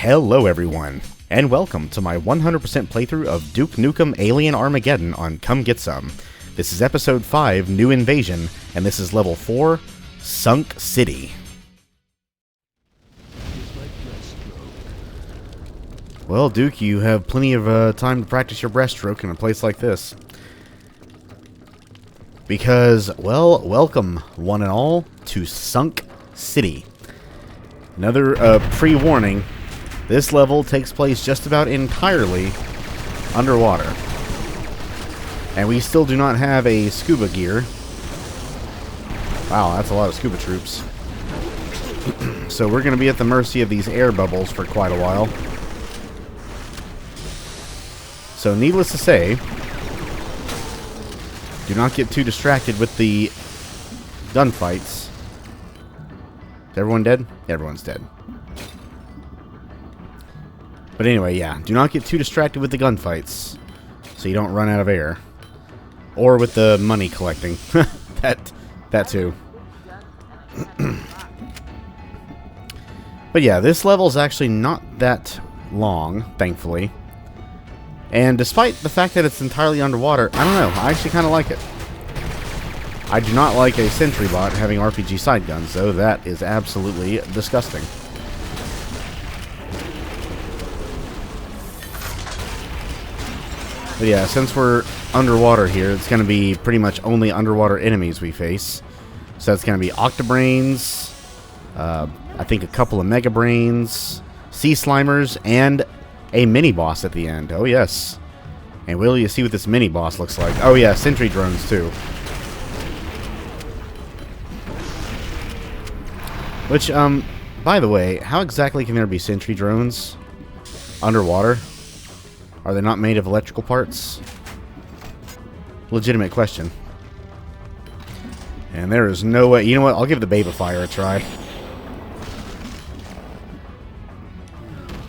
Hello everyone, and welcome to my 100% playthrough of Duke Nukem Alien Armageddon on Come Get Some. This is episode 5, New Invasion, and this is level 4, Sunk City. Well, Duke, you have plenty of time to practice your breaststroke in a place like this. Because, well, welcome, one and all, to Sunk City. Another pre-warning. This level takes place just about entirely underwater. And we still do not have a scuba gear. Wow, that's a lot of scuba troops. So we're going to be at the mercy of these air bubbles for quite a while. So needless to say, do not get too distracted with the gunfights. Is everyone dead? Everyone's dead. But anyway, yeah, do not get too distracted with the gunfights, so you don't run out of air. Or with the money collecting. that too. But yeah, this level's actually not that long, thankfully. And despite the fact that it's entirely underwater, I don't know, I actually kind of like it. I do not like a sentry bot having RPG side guns, though. That is absolutely disgusting. But yeah, since we're underwater here, it's going to be pretty much only underwater enemies we face. So it's going to be Octobrains, I think a couple of Mega Brains, Sea Slimers, and a mini-boss at the end. Oh yes. And will you see what this mini-boss looks like? Oh yeah, sentry drones too. Which, by the way, how exactly can there be sentry drones underwater? Are they not made of electrical parts? Legitimate question. And there is no way... You know what? I'll give the Babyfire a try.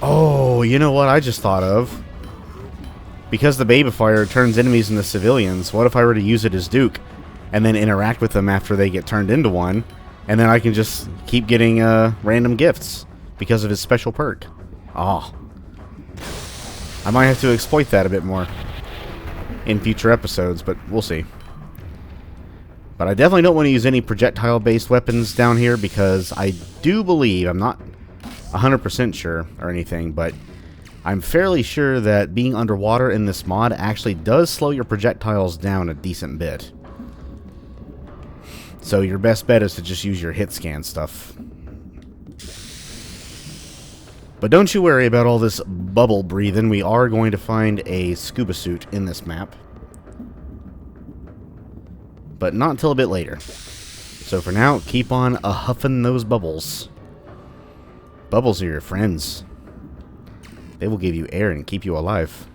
Oh, you know what I just thought of? Because the Babyfire turns enemies into civilians, what if I were to use it as Duke and then interact with them after they get turned into one, and then I can just keep getting random gifts because of his special perk? Oh. I might have to exploit that a bit more in future episodes, but we'll see. But I definitely don't want to use any projectile-based weapons down here because I do believe, I'm not 100% sure or anything, but I'm fairly sure that being underwater in this mod actually does slow your projectiles down a decent bit. So your best bet is to just use your hit scan stuff. But don't you worry about all this bubble breathing. We are going to find a scuba suit in this map. But not until a bit later. So for now, keep on huffing those bubbles. Bubbles are your friends. They will give you air and keep you alive.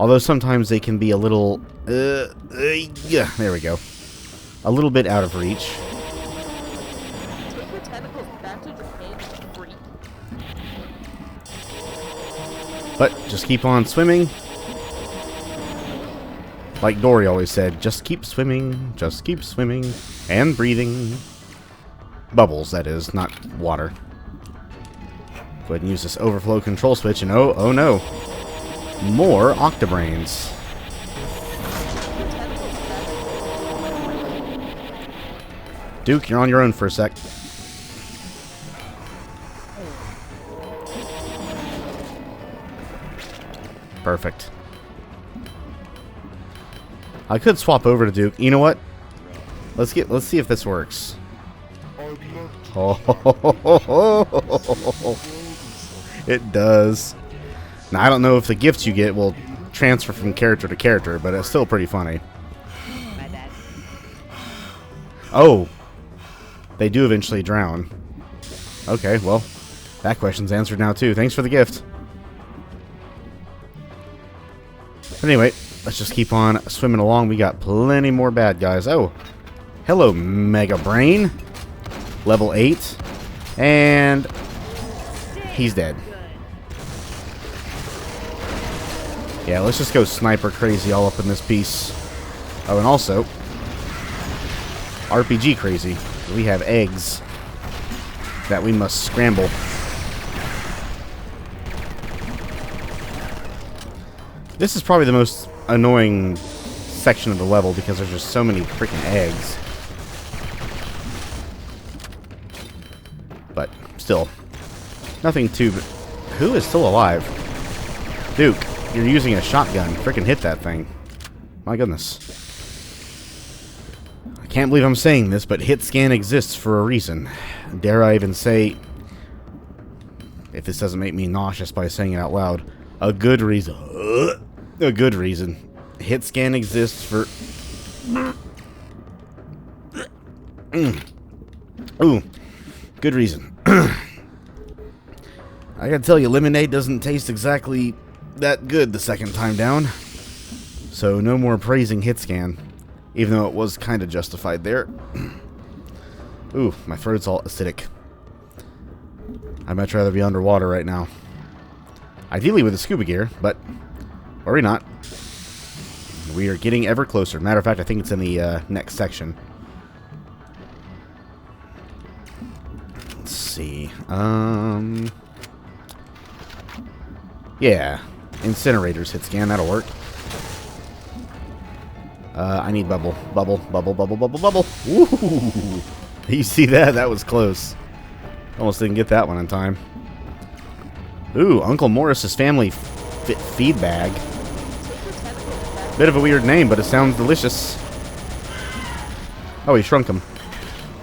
Although sometimes they can be a little... yeah, there we go. A little bit out of reach. But just keep on swimming. Like Dory always said, just keep swimming, and breathing. Bubbles, that is, not water. Go ahead and use this overflow control switch, and oh no. More Octobrains. Duke, you're on your own for a sec. Perfect. I could swap over to Duke. You know what? Let's see if this works. Oh, it does. Now I don't know if the gifts you get will transfer from character to character, but it's still pretty funny. Oh, they do eventually drown. Okay, well, that question's answered now too. Thanks for the gift. But anyway, let's just keep on swimming along. We got plenty more bad guys. Oh, hello, Mega Brain. Level 8. And he's dead. Yeah, let's just go sniper crazy all up in this piece. Oh, and also, RPG crazy. We have eggs. that we must scramble. This is probably the most annoying section of the level because there's just so many freaking eggs. But still, nothing too... Who is still alive? Duke, you're using a shotgun. Freaking hit that thing. My goodness. I can't believe I'm saying this, but hit scan exists for a reason. Dare I even say, if this doesn't make me nauseous by saying it out loud, a good reason. A good reason. Hit scan exists for... Ooh. Good reason. I gotta tell you, lemonade doesn't taste exactly that good the second time down. So no more praising hit scan, even though it was kind of justified there. Ooh, my throat's all acidic. I'd much rather be underwater right now. Ideally with the scuba gear, but worry not. We are getting ever closer. Matter of fact, I think it's in the next section. Let's see. Yeah. Incinerators hit scan. That'll work. I need bubble. Bubble, bubble, bubble, bubble, bubble. Woo! You see that? That was close. Almost didn't get that one in time. Ooh, Uncle Morris's family feed bag. Bit of a weird name, but it sounds delicious. Oh, he shrunk him.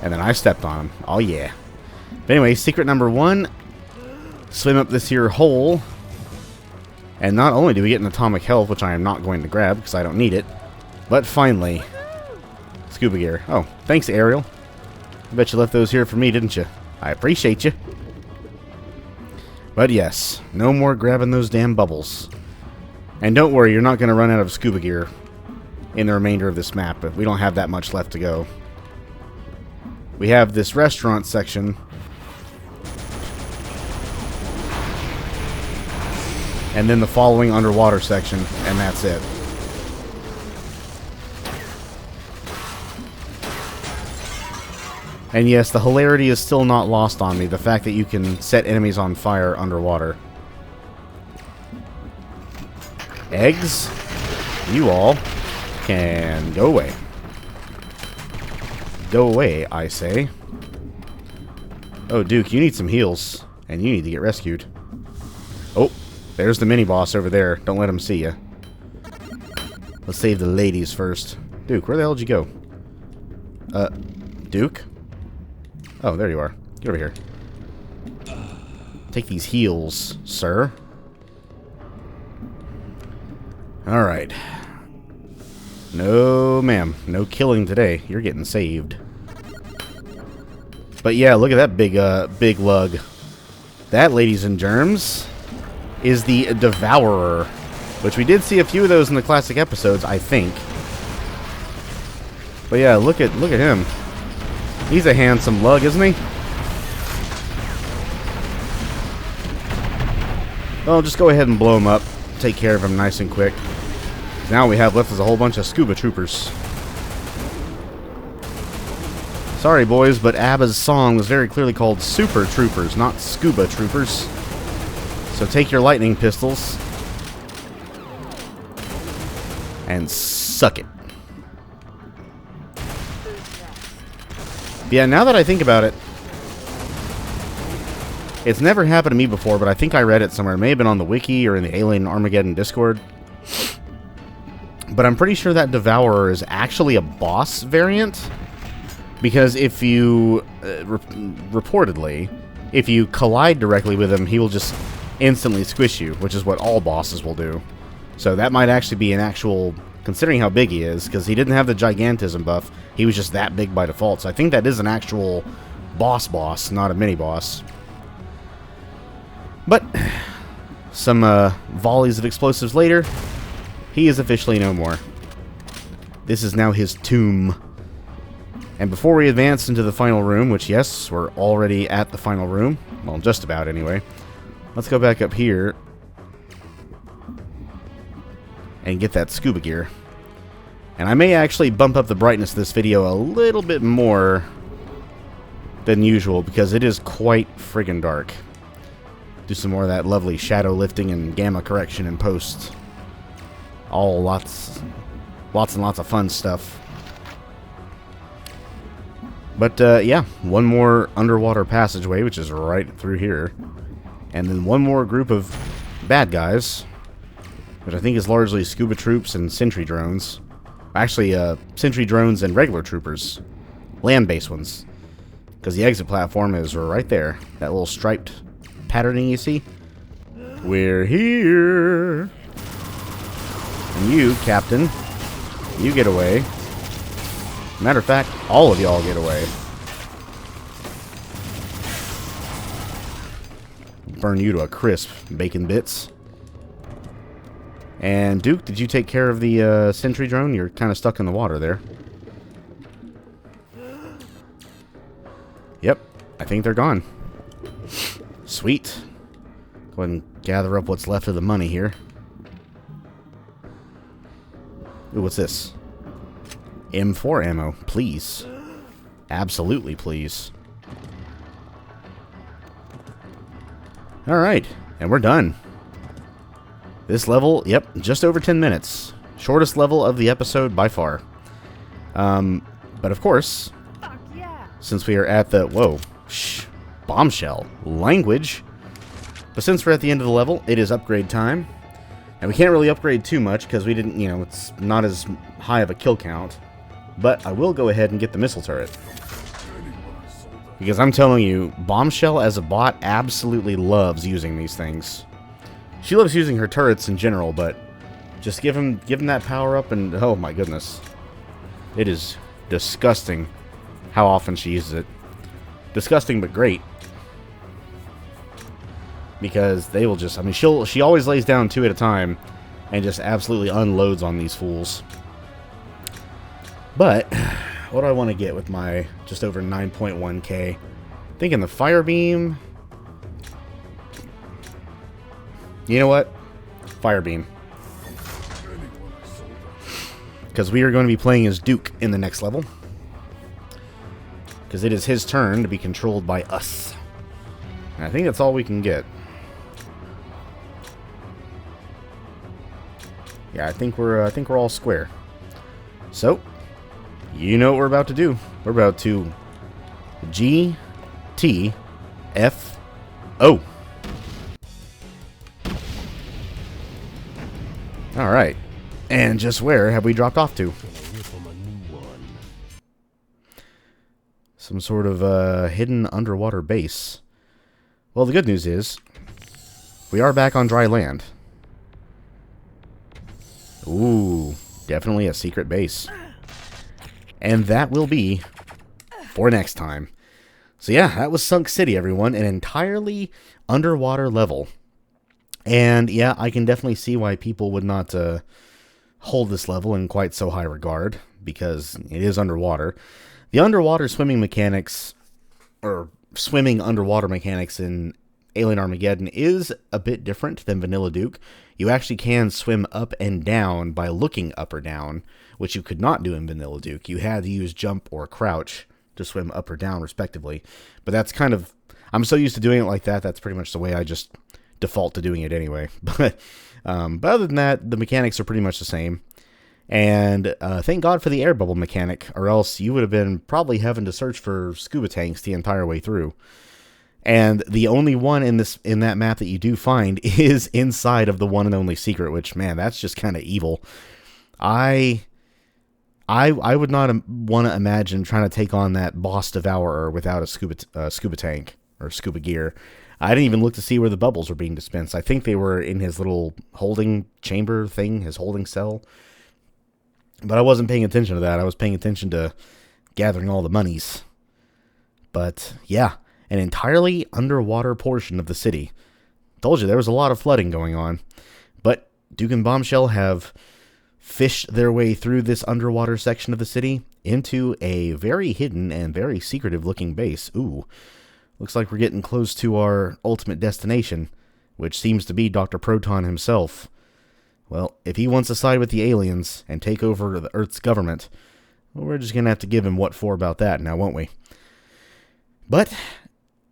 And then I stepped on him. Oh, yeah. But anyway, secret number 1. Swim up this here hole. And not only do we get an atomic health, which I am not going to grab because I don't need it, but finally, scuba gear. Oh, thanks, Ariel. I bet you left those here for me, didn't you? I appreciate you. But yes, no more grabbing those damn bubbles. And don't worry, you're not going to run out of scuba gear in the remainder of this map, but we don't have that much left to go. We have this restaurant section. And then the following underwater section, and that's it. And yes, the hilarity is still not lost on me, the fact that you can set enemies on fire underwater. Eggs, you all can go away. Go away, I say. Oh, Duke, you need some heals, and you need to get rescued. Oh, there's the mini-boss over there. Don't let him see you. Let's save the ladies first. Duke, where the hell did you go? Duke? Oh, there you are. Get over here. Take these heals, sir. Alright. No, ma'am. No killing today. You're getting saved. But yeah, look at that big lug. That, ladies and germs, is the Devourer, which we did see a few of those in the classic episodes, I think. But yeah, look at him. He's a handsome lug, isn't he? Well, just go ahead and blow him up. Take care of him nice and quick. Now we have left is a whole bunch of scuba troopers. Sorry, boys, but ABBA's song was very clearly called Super Troopers, not Scuba Troopers. So take your lightning pistols and suck it. Yeah, now that I think about it, it's never happened to me before, but I think I read it somewhere. It may have been on the wiki or in the Alien Armageddon Discord. But I'm pretty sure that Devourer is actually a boss variant. Because if you, reportedly, if you collide directly with him, he will just instantly squish you, which is what all bosses will do. So that might actually be an actual, considering how big he is, because he didn't have the gigantism buff, he was just that big by default. So I think that is an actual boss, not a mini-boss. But some volleys of explosives later, he is officially no more. This is now his tomb. And before we advance into the final room, which yes, we're already at the final room, well, just about anyway, let's go back up here and get that scuba gear. And I may actually bump up the brightness of this video a little bit more than usual because it is quite friggin' dark. Do some more of that lovely shadow lifting and gamma correction in post. All lots and lots of fun stuff. But yeah, one more underwater passageway, which is right through here. And then one more group of bad guys, which I think is largely scuba troops and sentry drones. Actually, sentry drones and regular troopers. Land-based ones. Because the exit platform is right there. That little striped patterning you see. We're here. And you, Captain, you get away. Matter of fact, all of y'all get away. Burn you to a crisp, bacon bits. And Duke, did you take care of the sentry drone? You're kind of stuck in the water there. Yep, I think they're gone. Sweet. Go ahead and gather up what's left of the money here. Ooh, what's this? M4 ammo, please. Absolutely, please. Alright, and we're done. This level, yep, just over 10 minutes. Shortest level of the episode by far. But of course, since we are at the... Whoa. Shh. Bombshell. Language. But since we're at the end of the level, it is upgrade time. And we can't really upgrade too much because we didn't, you know, it's not as high of a kill count. But I will go ahead and get the missile turret. Because I'm telling you, Bombshell as a bot absolutely loves using these things. She loves using her turrets in general, but just give him that power up and oh my goodness. It is disgusting how often she uses it. Disgusting but great. Because they will just, I mean, she always lays down 2 at a time and just absolutely unloads on these fools. But what do I want to get with my just over 9.1k? Thinking the fire beam. You know what? Fire beam. Because we are going to be playing as Duke in the next level. Because it is his turn to be controlled by us. And I think that's all we can get. Yeah, I think we're all square. So, you know what we're about to do. We're about to GTFO. Alright. And just where have we dropped off to? Some sort of hidden underwater base. Well, the good news is, we are back on dry land. Ooh, definitely a secret base. And that will be for next time. So yeah, that was Sunk City, everyone. An entirely underwater level. And yeah, I can definitely see why people would not hold this level in quite so high regard. Because it is underwater. The underwater swimming mechanics, or swimming underwater mechanics in Alien Armageddon is a bit different than Vanilla Duke. You actually can swim up and down by looking up or down, which you could not do in Vanilla Duke. You had to use jump or crouch to swim up or down, respectively. But that's kind of... I'm so used to doing it like that, that's pretty much the way I just default to doing it anyway. But other than that, the mechanics are pretty much the same. And thank God for the air bubble mechanic, or else you would have been probably having to search for scuba tanks the entire way through. And the only one in that map that you do find is inside of the one and only secret, which, man, that's just kind of evil. I would not want to imagine trying to take on that boss Devourer without a scuba tank or scuba gear. I didn't even look to see where the bubbles were being dispensed. I think they were in his little holding chamber thing, his holding cell. But I wasn't paying attention to that. I was paying attention to gathering all the monies. But, yeah, an entirely underwater portion of the city. Told you, there was a lot of flooding going on. But Duke and Bombshell have fished their way through this underwater section of the city into a very hidden and very secretive-looking base. Ooh, looks like we're getting close to our ultimate destination, which seems to be Dr. Proton himself. Well, if he wants to side with the aliens and take over the Earth's government, well, we're just going to have to give him what for about that now, won't we? But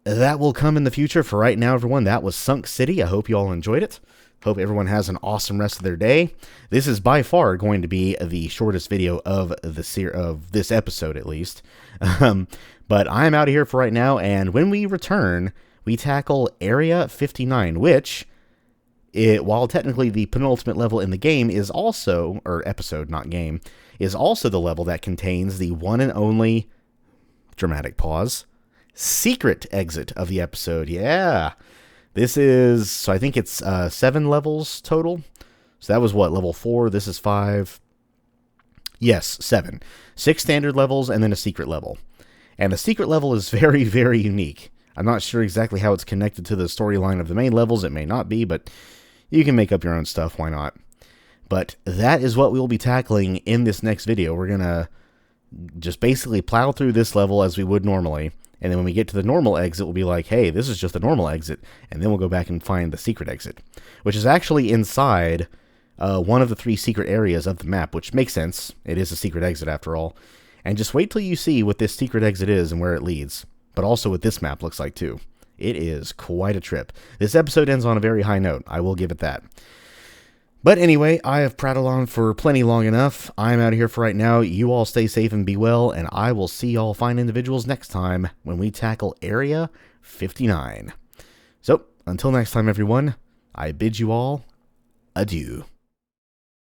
that will come in the future. For right now, everyone, that was Sunk City. I hope you all enjoyed it. Hope everyone has an awesome rest of their day. This is by far going to be the shortest video of this episode, at least. But I'm out of here for right now, and when we return, we tackle Area 59, which, while technically the penultimate level in the game, is also, or episode, not game, is also the level that contains the one and only, dramatic pause, secret exit of the episode. Yeah. This is, so I think it's 7 levels total. So that was what, level 4? This is 5. Yes, 7. 6 standard levels and then a secret level. And the secret level is very, very unique. I'm not sure exactly how it's connected to the storyline of the main levels. It may not be, but you can make up your own stuff. Why not? But that is what we will be tackling in this next video. We're going to just basically plow through this level as we would normally. And then when we get to the normal exit, we'll be like, hey, this is just the normal exit. And then we'll go back and find the secret exit, which is actually inside one of the 3 secret areas of the map, which makes sense. It is a secret exit after all. And just wait till you see what this secret exit is and where it leads. But also what this map looks like too. It is quite a trip. This episode ends on a very high note. I will give it that. But anyway, I have prattled on for plenty long enough. I'm out of here for right now. You all stay safe and be well, and I will see y'all fine individuals next time when we tackle Area 59. So, until next time, everyone, I bid you all adieu.